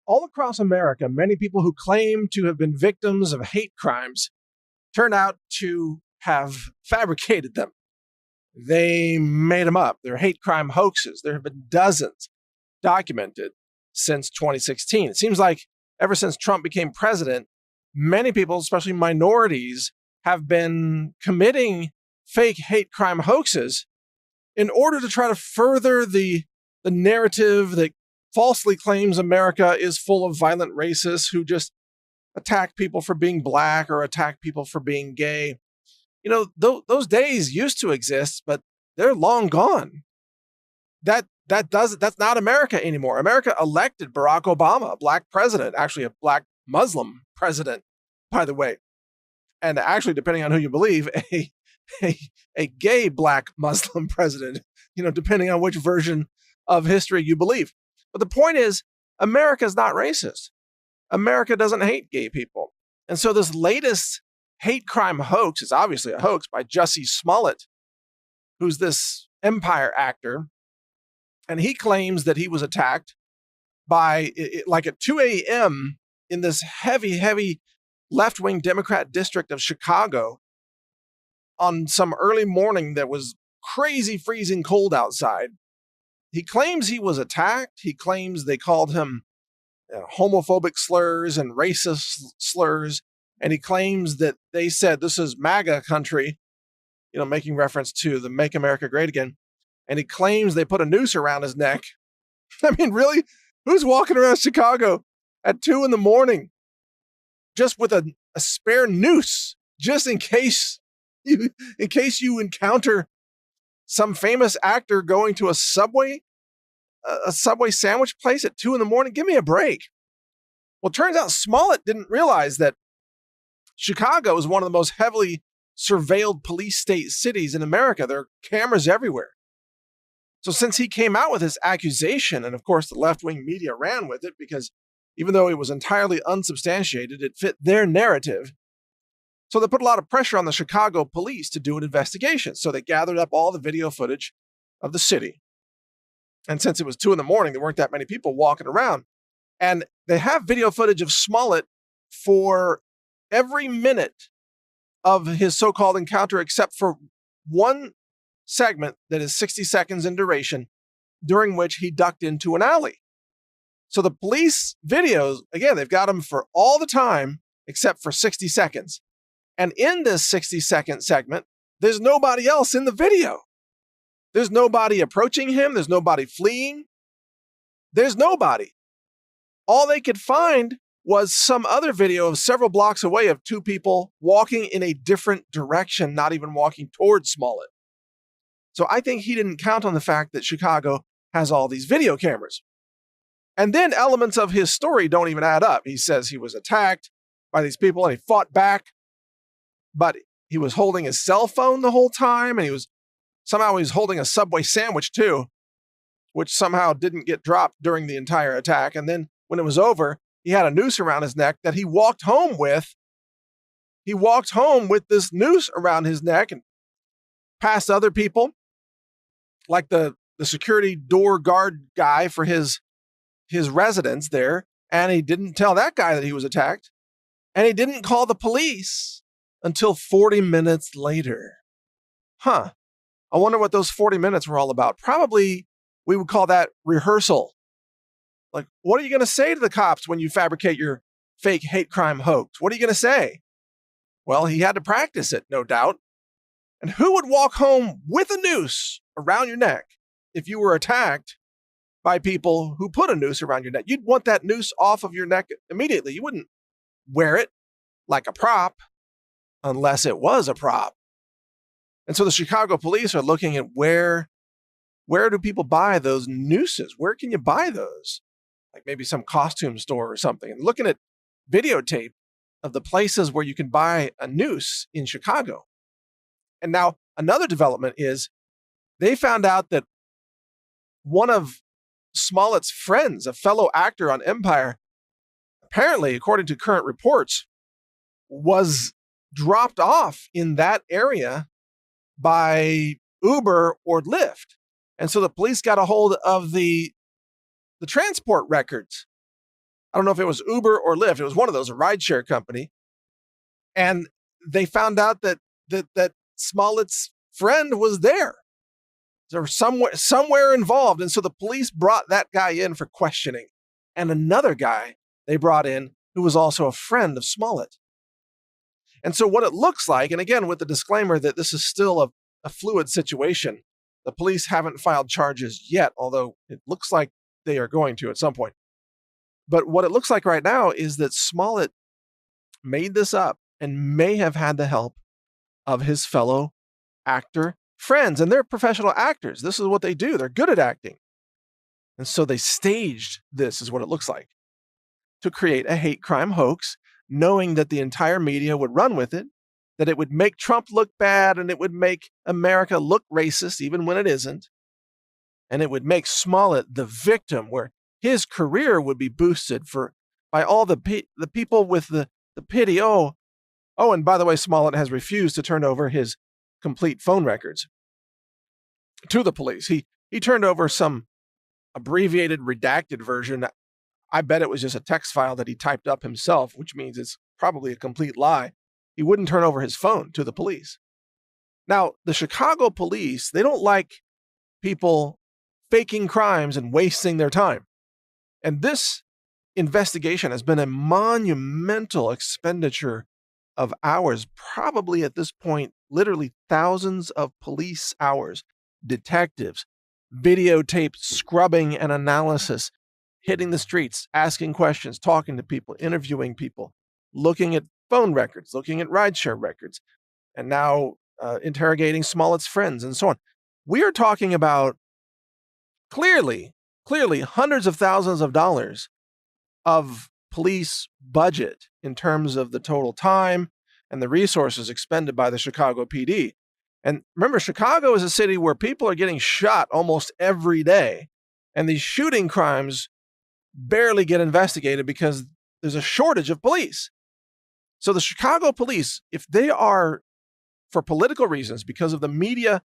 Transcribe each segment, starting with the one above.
All across America, many people who claim to have been victims of hate crimes turn out to have fabricated them. They made them up. They're hate crime hoaxes. There have been dozens documented since 2016. It seems like ever since Trump became president, many people, especially minorities, have been committing fake hate crime hoaxes in order to try to further the narrative that falsely claims America is full of violent racists who just attack people for being black or attack people for being gay. You know, those days used to exist, but they're long gone. That's not America anymore. America elected Barack Obama, a black president, actually a black Muslim president, by the way. And actually, depending on who you believe, a gay black Muslim president, depending on which version of history you believe. But the point is, America is not racist. America doesn't hate gay people. And so this latest hate crime hoax is obviously a hoax by Jussie Smollett, who's this Empire actor. And he claims that he was attacked by, like at 2 a.m. in this heavy left-wing Democrat district of Chicago on some early morning that was crazy freezing cold outside. He claims he was attacked. He claims they called him homophobic slurs and racist slurs. And he claims that they said, this is MAGA country, making reference to the Make America Great Again. And he claims they put a noose around his neck. I mean, really? Who's walking around Chicago at 2 a.m. just with a spare noose, just in case you encounter some famous actor going to a Subway sandwich place at 2 a.m? Give me a break. Well, it turns out Smollett didn't realize that Chicago is one of the most heavily surveilled police state cities in America. There are cameras everywhere. So since he came out with this accusation, and of course the left-wing media ran with it because even though it was entirely unsubstantiated, it fit their narrative. So they put a lot of pressure on the Chicago police to do an investigation. So they gathered up all the video footage of the city. And since it was 2 a.m, there weren't that many people walking around. And they have video footage of Smollett for every minute of his so-called encounter, except for one segment that is 60 seconds in duration, during which he ducked into an alley. So the police videos, again, they've got them for all the time, except for 60 seconds. And in this 60-second segment, there's nobody else in the video. There's nobody approaching him. There's nobody fleeing. There's nobody. All they could find was some other video of several blocks away of two people walking in a different direction, not even walking towards Smollett. So I think he didn't count on the fact that Chicago has all these video cameras. And then elements of his story don't even add up. He says he was attacked by these people and he fought back, but he was holding his cell phone the whole time, and he was holding a Subway sandwich too, which somehow didn't get dropped during the entire attack. And then when it was over, he had a noose around his neck that he walked home with. He walked home with this noose around his neck and past other people, like the security door guard guy for his residence there. And he didn't tell that guy that he was attacked. And he didn't call the police until 40 minutes later. I wonder what those 40 minutes were all about. Probably we would call that rehearsal. Like, what are you going to say to the cops when you fabricate your fake hate crime hoax? What are you going to say? Well, he had to practice it, no doubt. And who would walk home with a noose around your neck if you were attacked by people who put a noose around your neck? You'd want that noose off of your neck immediately. You wouldn't wear it like a prop unless it was a prop. And so the Chicago police are looking at where do people buy those nooses? Where can you buy those? Like maybe some costume store or something. And looking at videotape of the places where you can buy a noose in Chicago. And now another development is they found out that one of Smollett's friends, a fellow actor on Empire, apparently, according to current reports, was dropped off in that area by Uber or Lyft. And so the police got a hold of the transport records I don't know if it was Uber or Lyft. It was one of those, a rideshare company. And they found out that Smollett's friend was there. They were somewhere involved. And so the police brought that guy in for questioning. And another guy they brought in who was also a friend of Smollet. And so what it looks like, and again, with the disclaimer that this is still a fluid situation, the police haven't filed charges yet, although it looks like they are going to at some point. But what it looks like right now is that Smollet made this up and may have had the help of his fellow actor friends. And they're professional actors. This is what they do. They're good at acting. And so they staged this, is what it looks like, to create a hate crime hoax, knowing that the entire media would run with it, that it would make Trump look bad, and it would make America look racist, even when it isn't. And it would make Smollet the victim, where his career would be boosted by all the people with the pity. Oh, and by the way, Smollet has refused to turn over his complete phone records to the police. He turned over some abbreviated, redacted version. I bet it was just a text file that he typed up himself, which means it's probably a complete lie. He wouldn't turn over his phone to the police. Now, the Chicago police, they don't like people faking crimes and wasting their time. And this investigation has been a monumental expenditure of hours, probably at this point, literally thousands of police hours, detectives, videotaped scrubbing and analysis, hitting the streets, asking questions, talking to people, interviewing people, looking at phone records, looking at rideshare records, and now interrogating Smollett's friends and so on. We are talking about clearly hundreds of thousands of dollars of police budget in terms of the total time and the resources expended by the Chicago PD. And remember, Chicago is a city where people are getting shot almost every day. And these shooting crimes barely get investigated because there's a shortage of police. So the Chicago police, if they are, for political reasons, because of the media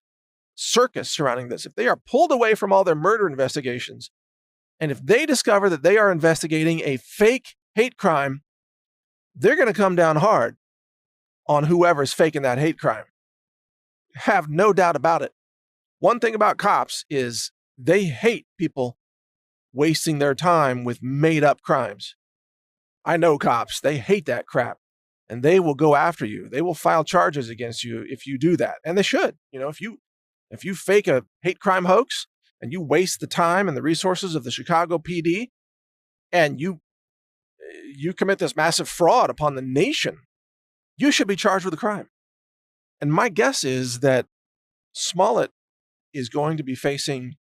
circus surrounding this, if they are pulled away from all their murder investigations, and if they discover that they are investigating a fake hate crime, they're going to come down hard on whoever's faking that hate crime. Have no doubt about it. One thing about cops is they hate people wasting their time with made up crimes. I know cops, they hate that crap, and they will go after you. They will file charges against you if you do that. And they should. You know, if you fake a hate crime hoax and you waste the time and the resources of the Chicago PD and you commit this massive fraud upon the nation, you should be charged with a crime. And my guess is that Smollet is going to be facing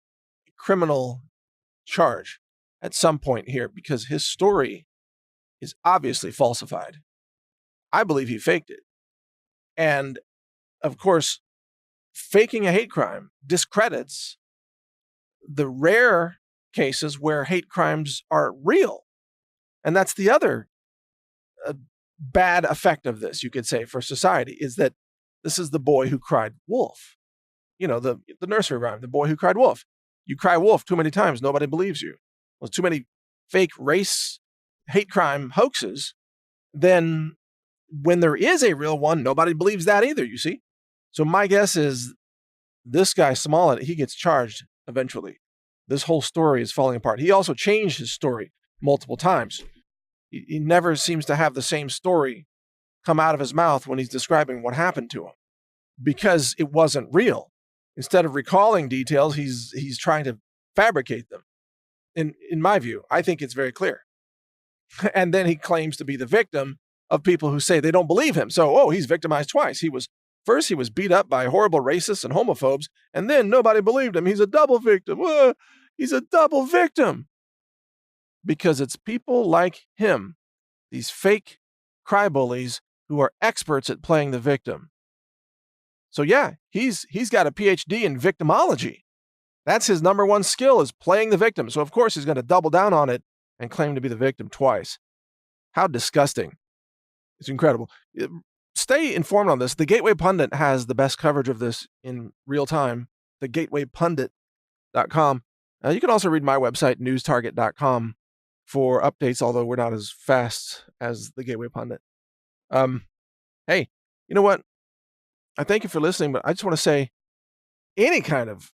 a criminal charge at some point here because his story is obviously falsified. I believe he faked it. And of course, faking a hate crime discredits the rare cases where hate crimes are real. And that's the other bad effect of this, you could say, for society, is that this is the boy who cried wolf. You know, the nursery rhyme, the boy who cried wolf. You cry wolf too many times, nobody believes you. Well, too many fake race hate crime hoaxes, then when there is a real one, nobody believes that either, you see? So my guess is this guy, Smollet, he gets charged eventually. This whole story is falling apart. He also changed his story multiple times. He never seems to have the same story come out of his mouth when he's describing what happened to him because it wasn't real. Instead of recalling details, he's trying to fabricate them. In my view, I think it's very clear. And then he claims to be the victim of people who say they don't believe him. So, he's victimized twice. First, he was beat up by horrible racists and homophobes, and then nobody believed him. He's a double victim. He's a double victim. Because it's people like him, these fake crybullies who are experts at playing the victim. So yeah, he's got a PhD in victimology. That's his number one skill, is playing the victim. So of course he's going to double down on it and claim to be the victim twice. How disgusting. It's incredible. Stay informed on this. The Gateway Pundit has the best coverage of this in real time. thegatewaypundit.com. You can also read my website, newstarget.com. for updates, although we're not as fast as the Gateway Pundit. Hey, you know what? I thank you for listening, but I just want to say any kind of,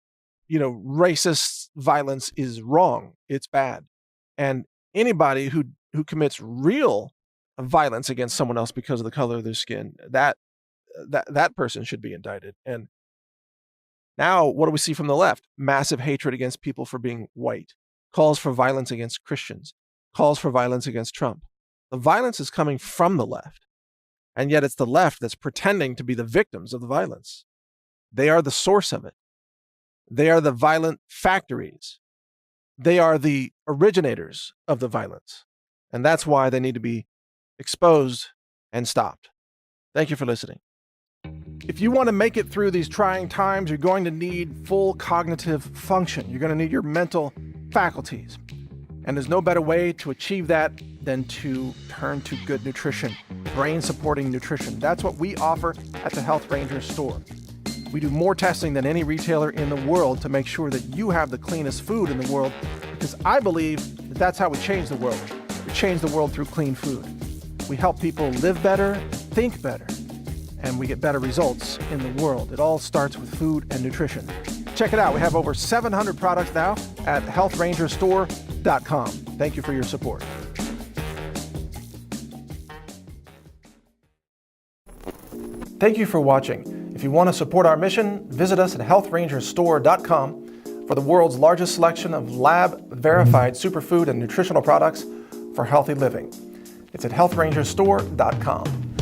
racist violence is wrong. It's bad. And anybody who commits real violence against someone else because of the color of their skin, that person should be indicted. And now what do we see from the left? Massive hatred against people for being white, calls for violence against Christians, calls for violence against Trump. The violence is coming from the left. And yet it's the left that's pretending to be the victims of the violence. They are the source of it. They are the violent factories. They are the originators of the violence. And that's why they need to be exposed and stopped. Thank you for listening. If you want to make it through these trying times, you're going to need full cognitive function. You're going to need your mental faculties. And there's no better way to achieve that than to turn to good nutrition, brain-supporting nutrition. That's what we offer at the Health Ranger store. We do more testing than any retailer in the world to make sure that you have the cleanest food in the world, because I believe that that's how we change the world. We change the world through clean food. We help people live better, think better, and we get better results in the world. It all starts with food and nutrition. Check it out. We have over 700 products now at healthrangerstore.com. Thank you for your support. Thank you for watching. If you want to support our mission, visit us at healthrangerstore.com for the world's largest selection of lab-verified superfood and nutritional products for healthy living. It's at healthrangerstore.com.